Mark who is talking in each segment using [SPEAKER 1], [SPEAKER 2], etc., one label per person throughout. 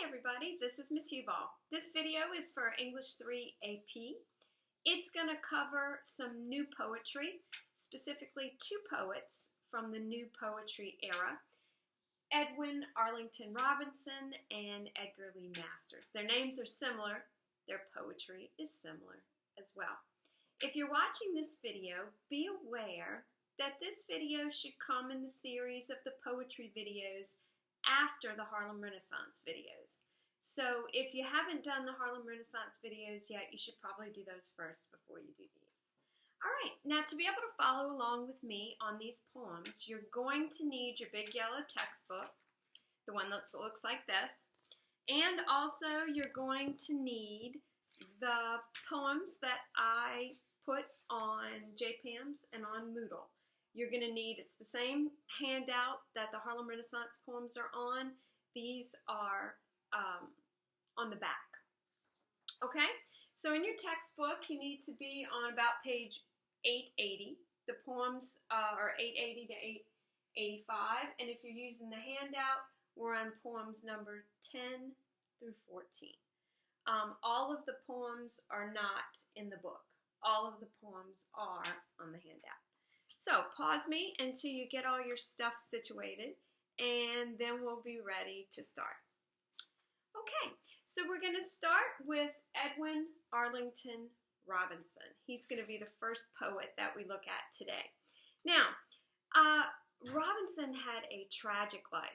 [SPEAKER 1] Hi everybody, this is Miss Huval. This video is for English 3 AP. It's going to cover some new poetry, specifically two poets from the new poetry era, Edwin Arlington Robinson and Edgar Lee Masters. Their names are similar, their poetry is similar as well. If you're watching this video, be aware that this video should come in the series of the poetry videos after the Harlem Renaissance videos. So if you haven't done the Harlem Renaissance videos yet, you should probably do those first before you do these. All right, now to be able to follow along with me on these poems, you're going to need your big yellow textbook, the one that looks like this, and also you're going to need the poems that I put on JPAMS and on Moodle. You're going to need, it's the same handout that the Harlem Renaissance poems are on. These are on the back. Okay? So in your textbook, you need to be on about page 880. The poems are 880 to 885. And if you're using the handout, we're on poems number 10 through 14. All of the poems are not in the book. All of the poems are on the handout. So pause me until you get all your stuff situated, and then we'll be ready to start. Okay, so we're going to start with Edwin Arlington Robinson. He's going to be the first poet that we look at today. Now, Robinson had a tragic life.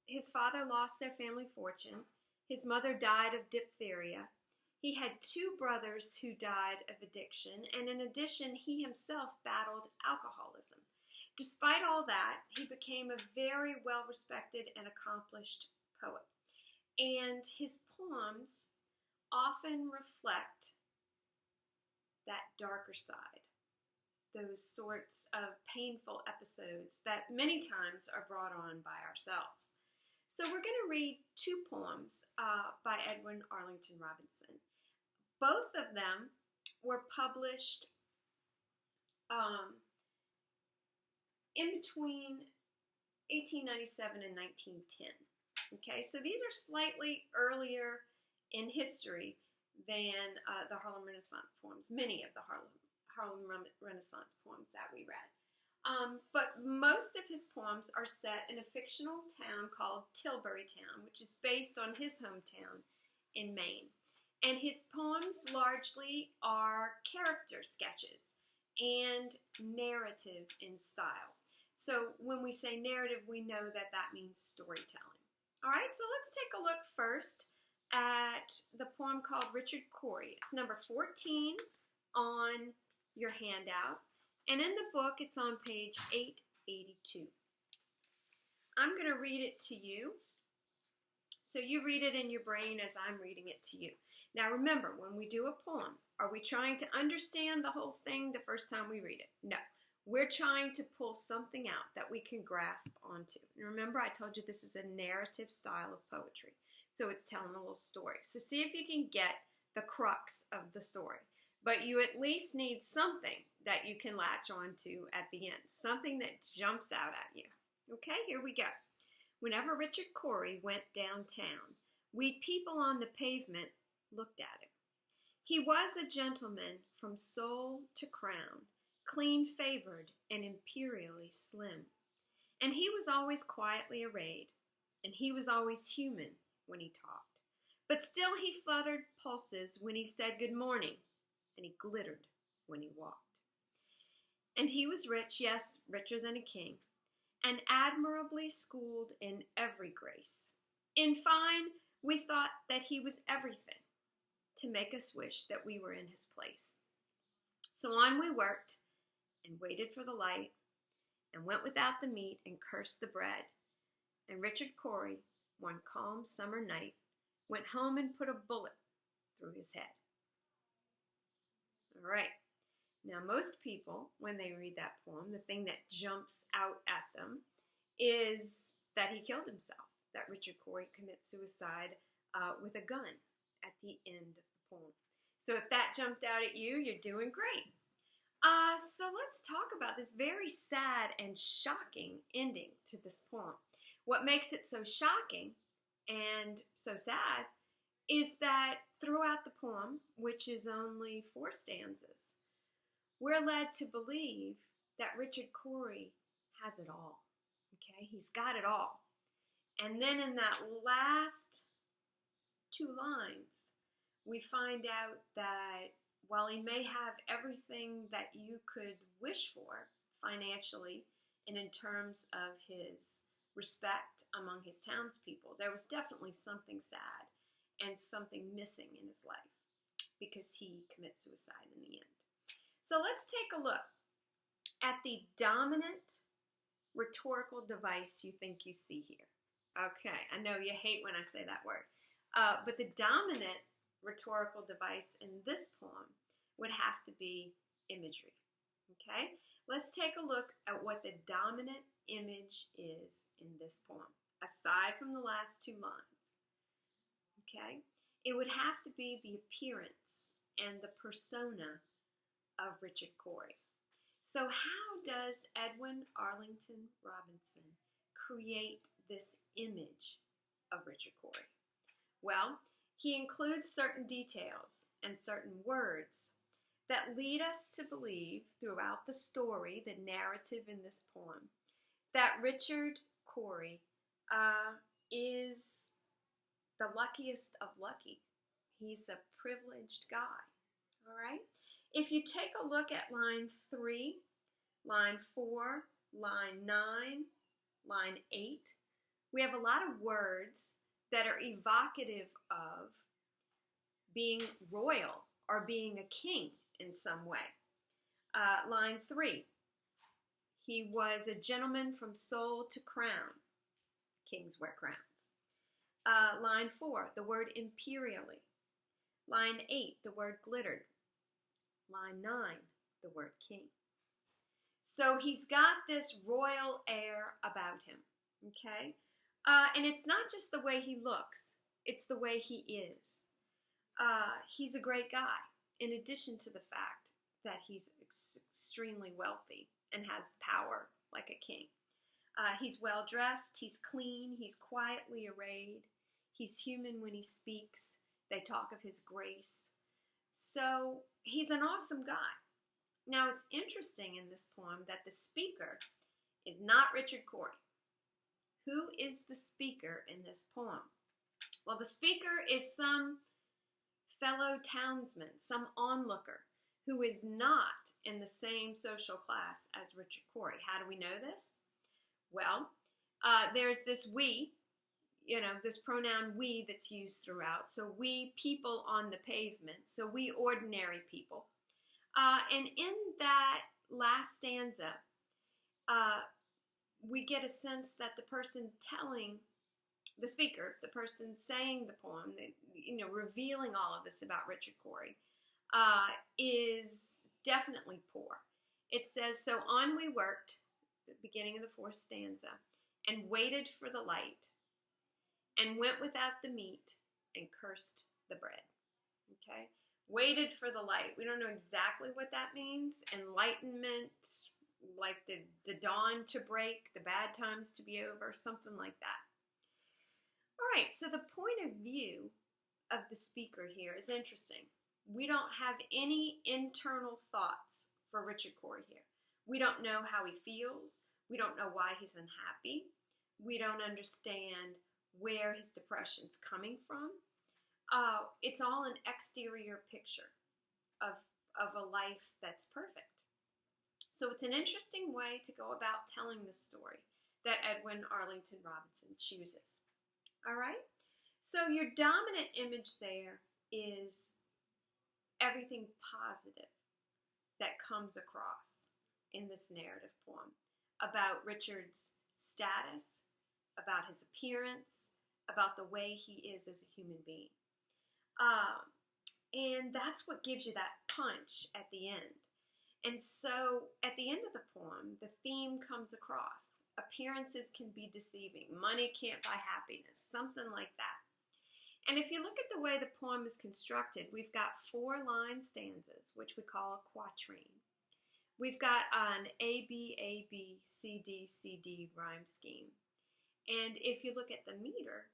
[SPEAKER 1] His father lost their family fortune. His mother died of diphtheria. He had two brothers who died of addiction, and in addition, he himself battled alcoholism. Despite all that, he became a very well-respected and accomplished poet. And his poems often reflect that darker side, those sorts of painful episodes that many times are brought on by ourselves. So we're going to read two poems by Edwin Arlington Robinson. Both of them were published in between 1897 and 1910. Okay, so these are slightly earlier in history than the Harlem Renaissance poems, many of the Harlem Renaissance poems that we read. But most of his poems are set in a fictional town called Tilbury Town, which is based on his hometown in Maine. And his poems largely are character sketches and narrative in style. So when we say narrative, we know that that means storytelling. All right, so let's take a look first at the poem called Richard Cory. It's number 14 on your handout. And in the book, it's on page 882. I'm going to read it to you. So you read it in your brain as I'm reading it to you. Now remember, when we do a poem, are we trying to understand the whole thing the first time we read it? No. We're trying to pull something out that we can grasp onto. And remember, I told you this is a narrative style of poetry. So it's telling a little story. So see if you can get the crux of the story. But you at least need something that you can latch onto at the end. Something that jumps out at you. Okay, here we go. Whenever Richard Cory went downtown, we people on the pavement looked at him. He was a gentleman from soul to crown, clean-favored and imperially slim. And he was always quietly arrayed, and he was always human when he talked. But still he fluttered pulses when he said good morning, and he glittered when he walked. And he was rich, yes, richer than a king, and admirably schooled in every grace. In fine, we thought that he was everything to make us wish that we were in his place. So on we worked and waited for the light and went without the meat and cursed the bread. And Richard Cory, one calm summer night, went home and put a bullet through his head. All right. Now, most people, when they read that poem, the thing that jumps out at them is that he killed himself, that Richard Cory commits suicide with a gun at the end of the poem. So if that jumped out at you, you're doing great. So let's talk about this very sad and shocking ending to this poem. What makes it so shocking and so sad is that throughout the poem, which is only 4 stanzas, we're led to believe that Richard Cory has it all. Okay, he's got it all. And then in that last 2 lines, we find out that while he may have everything that you could wish for financially and in terms of his respect among his townspeople, there was definitely something sad and something missing in his life because he commits suicide in the end. So let's take a look at the dominant rhetorical device you think you see here. Okay, I know you hate when I say that word. But the dominant rhetorical device in this poem would have to be imagery. Okay, let's take a look at what the dominant image is in this poem, aside from the last 2 lines. Okay, it would have to be the appearance and the persona of Richard Cory. So how does Edwin Arlington Robinson create this image of Richard Cory? Well, he includes certain details and certain words that lead us to believe throughout the story, the narrative in this poem, that Richard Cory is the luckiest of lucky. He's the privileged guy, all right? If you take a look at line 3, line 4, line 9, line 8, we have a lot of words that are evocative of being royal or being a king in some way. Line 3, he was a gentleman from soul to crown. Kings wear crowns. Line 4, the word imperially. Line 8, the word glittered. Line 9, the word king. So he's got this royal air about him, okay? And it's not just the way he looks, it's the way he is. He's a great guy, in addition to the fact that he's extremely wealthy and has power like a king. He's well dressed, he's clean, he's quietly arrayed, he's human when he speaks. They talk of his grace. So he's an awesome guy. Now it's interesting in this poem that the speaker is not Richard Cory. Who is the speaker in this poem? Well, the speaker is some fellow townsman, some onlooker, who is not in the same social class as Richard Cory. How do we know this? Well, there's this we, this pronoun we that's used throughout. So we people on the pavement, so we ordinary people. And in that last stanza, we get a sense that the person telling the speaker, the person saying the poem, revealing all of this about Richard Cory, is definitely poor. It says, so on we worked, the beginning of the 4th stanza, and waited for the light, and went without the meat, and cursed the bread. Okay? Waited for the light. We don't know exactly what that means. Enlightenment, like the dawn to break, the bad times to be over, something like that. All right, so the point of view of the speaker here is interesting. We don't have any internal thoughts for Richard Cory here. We don't know how he feels. We don't know why he's unhappy. We don't understand where his depression's coming from. It's all an exterior picture of a life that's perfect. So it's an interesting way to go about telling the story that Edwin Arlington Robinson chooses. All right? So your dominant image there is everything positive that comes across in this narrative poem about Richard's status, about his appearance, about the way he is as a human being. And that's what gives you that punch at the end. And so at the end of the poem, the theme comes across. Appearances can be deceiving. Money can't buy happiness. Something like that. And if you look at the way the poem is constructed, we've got 4-line stanzas, which we call a quatrain. We've got an A-B, C-D rhyme scheme. And if you look at the meter,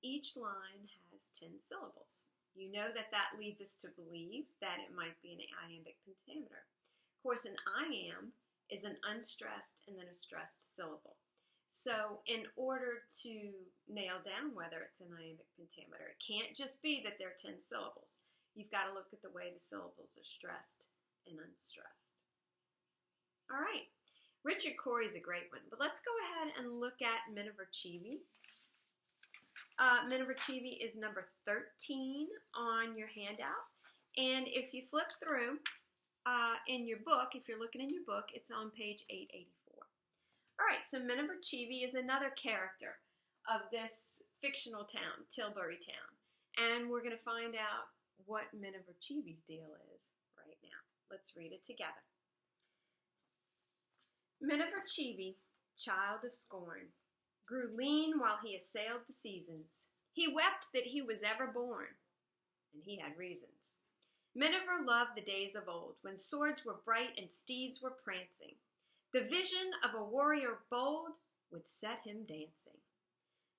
[SPEAKER 1] each line has 10 syllables. You know that that leads us to believe that it might be an iambic pentameter. Of course, an iamb is an unstressed and then a stressed syllable. So in order to nail down whether it's an iambic pentameter, it can't just be that there are 10 syllables. You've got to look at the way the syllables are stressed and unstressed. All right, Richard Cory is a great one, but let's go ahead and look at Miniver Cheevy. Miniver Cheevy is number 13 on your handout, and if you flip through in your book, if you're looking in your book, it's on page 884. All right, so Miniver Cheevy is another character of this fictional town, Tilbury Town, and we're going to find out what Miniver Cheevy's deal is right now. Let's read it together. Miniver Cheevy, child of scorn, grew lean while he assailed the seasons. He wept that he was ever born, and he had reasons. Miniver loved the days of old, when swords were bright and steeds were prancing. The vision of a warrior bold would set him dancing.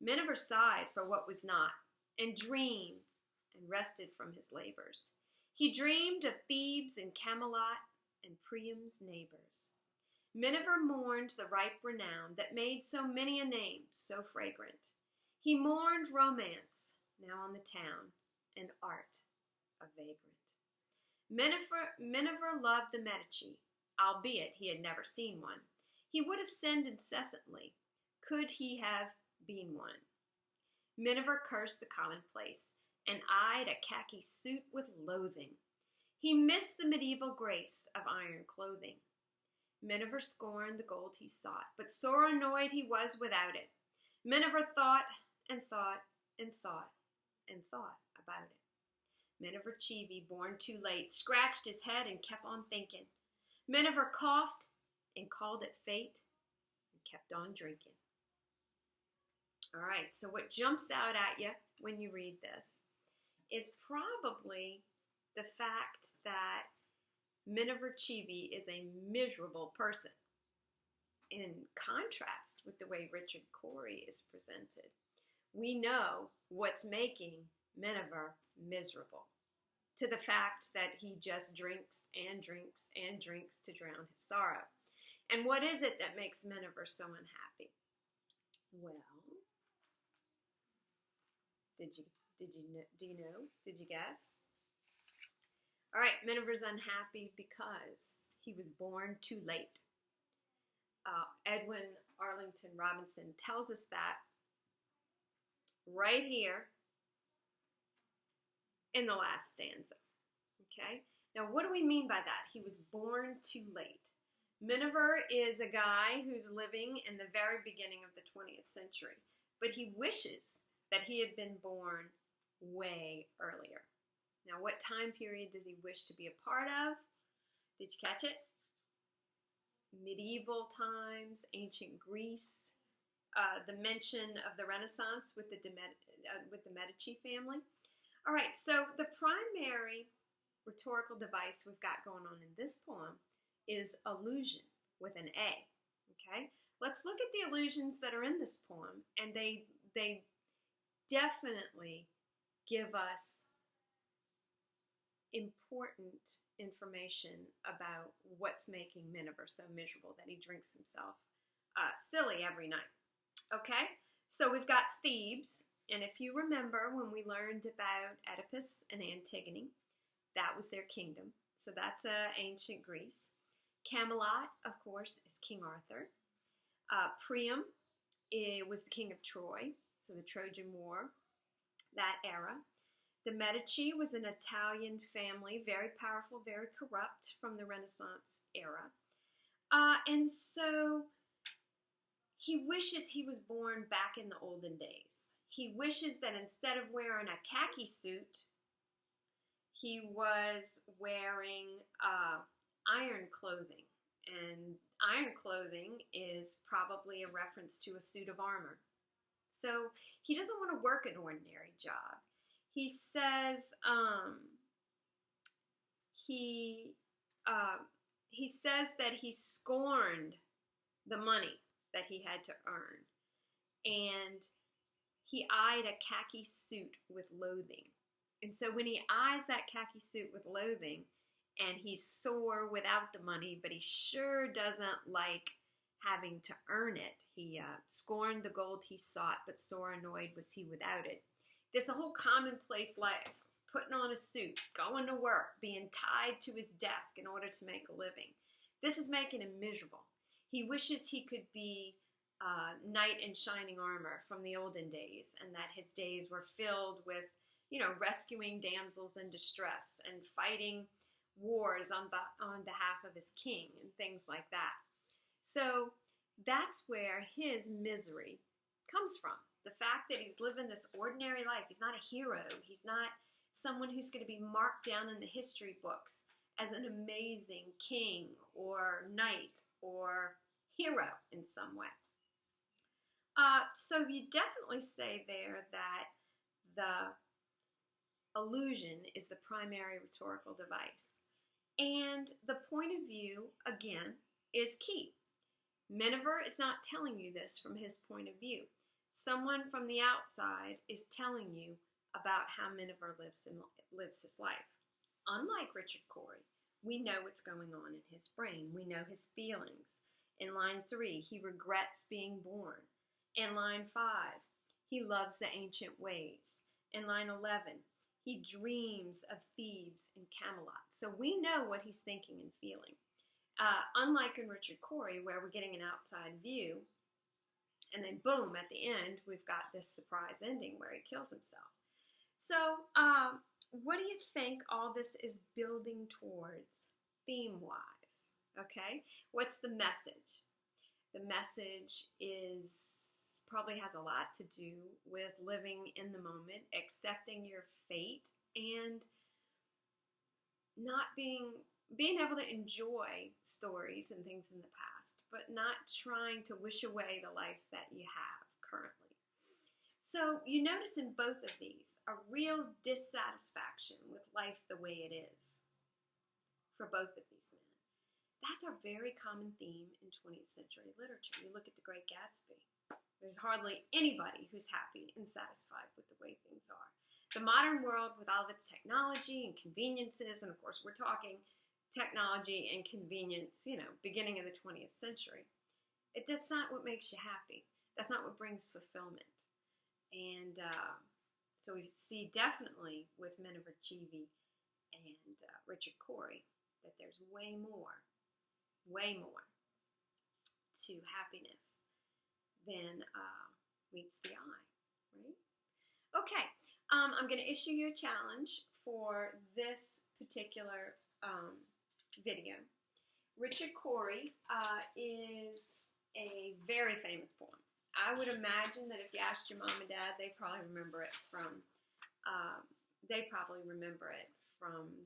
[SPEAKER 1] Miniver sighed for what was not, and dreamed and rested from his labors. He dreamed of Thebes and Camelot and Priam's neighbors. Miniver mourned the ripe renown that made so many a name so fragrant. He mourned romance, now on the town, and art, a vagrant. Miniver loved the Medici, albeit he had never seen one. He would have sinned incessantly, could he have been one. Miniver cursed the commonplace, and eyed a khaki suit with loathing. He missed the medieval grace of iron clothing. Miniver scorned the gold he sought, but sore annoyed he was without it. Miniver thought and thought and thought and thought about it. Miniver Cheevy, born too late, scratched his head and kept on thinking. Miniver coughed and called it fate and kept on drinking. All right, so what jumps out at you when you read this is probably the fact that Miniver Cheevy is a miserable person, in contrast with the way Richard Cory is presented. We know what's making Miniver miserable, to the fact that he just drinks and drinks and drinks to drown his sorrow. And what is it that makes Miniver so unhappy? Well, do you know? Did you guess? All right, Miniver's unhappy because he was born too late. Edwin Arlington Robinson tells us that right here in the last stanza. Okay? Now, what do we mean by that? He was born too late. Miniver is a guy who's living in the very beginning of the 20th century, but he wishes that he had been born way earlier. Now, what time period does he wish to be a part of? Did you catch it? Medieval times, ancient Greece, the mention of the Renaissance with the Medici family. All right, so the primary rhetorical device we've got going on in this poem is allusion with an A. Okay, let's look at the allusions that are in this poem, and they definitely give us important information about what's making Miniver so miserable that he drinks himself silly every night. Okay, so we've got Thebes, and if you remember when we learned about Oedipus and Antigone, that was their kingdom. So that's ancient Greece. Camelot, of course, is King Arthur. Priam was the king of Troy, so the Trojan War, that era. The Medici was an Italian family, very powerful, very corrupt, from the Renaissance era. And so he wishes he was born back in the olden days. He wishes that instead of wearing a khaki suit, he was wearing iron clothing. And iron clothing is probably a reference to a suit of armor. So he doesn't want to work an ordinary job. He says he says that he scorned the money that he had to earn, and he eyed a khaki suit with loathing. And so when he eyes that khaki suit with loathing, and he's sore without the money, but he sure doesn't like having to earn it. He scorned the gold he sought, but sore annoyed was he without it. There's a whole commonplace life, putting on a suit, going to work, being tied to his desk in order to make a living. This is making him miserable. He wishes he could be knight in shining armor from the olden days, and that his days were filled with, rescuing damsels in distress and fighting wars on behalf of his king and things like that. So that's where his misery comes from. The fact that he's living this ordinary life. He's not a hero. He's not someone who's going to be marked down in the history books as an amazing king or knight or hero in some way. So you definitely say there that the allusion is the primary rhetorical device. And the point of view, again, is key. Miniver is not telling you this from his point of view. Someone from the outside is telling you about how Miniver lives his life. Unlike Richard Cory, we know what's going on in his brain. We know his feelings. In line 3, he regrets being born. In line 5, he loves the ancient ways. In line 11, he dreams of Thebes and Camelot. So we know what he's thinking and feeling. Unlike in Richard Cory, where we're getting an outside view, and then boom, at the end, we've got this surprise ending where he kills himself. So what do you think all this is building towards theme-wise? Okay, what's the message? The message probably has a lot to do with living in the moment, accepting your fate, and not being able to enjoy stories and things in the past, but not trying to wish away the life that you have currently. So you notice in both of these a real dissatisfaction with life the way it is for both of these men. That's a very common theme in 20th century literature. You look at The Great Gatsby. There's hardly anybody who's happy and satisfied with the way things are. The modern world, with all of its technology and conveniences, and of course we're talking technology and convenience, beginning of the 20th century, that's not what makes you happy. That's not what brings fulfillment. And so we see definitely with Miniver Cheevy and Richard Cory that there's way more to happiness than meets the eye, right? Okay, I'm going to issue you a challenge for this particular video. Richard Cory is a very famous poem. I would imagine that if you asked your mom and dad, they probably remember it from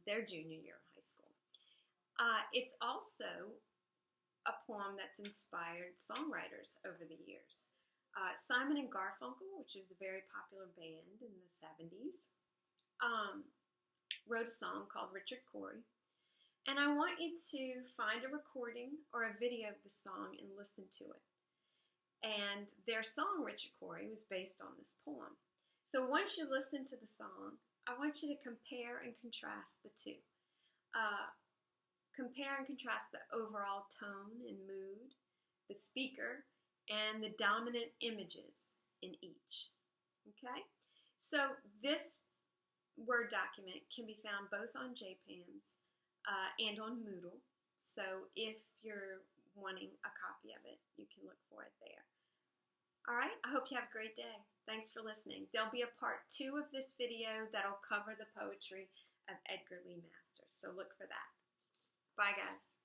[SPEAKER 1] their junior year of high school. It's also a poem that's inspired songwriters over the years. Simon and Garfunkel, which was a very popular band in the 70s, wrote a song called Richard Cory. And I want you to find a recording or a video of the song and listen to it. And their song, Richard Cory, was based on this poem. So once you listen to the song, I want you to compare and contrast the two. Compare and contrast the overall tone and mood, the speaker, and the dominant images in each. Okay? So this Word document can be found both on JPAMS and on Moodle. So if you're wanting a copy of it, you can look for it there. All right, I hope you have a great day. Thanks for listening. There'll be a part 2 of this video that'll cover the poetry of Edgar Lee Masters, so look for that. Bye, guys.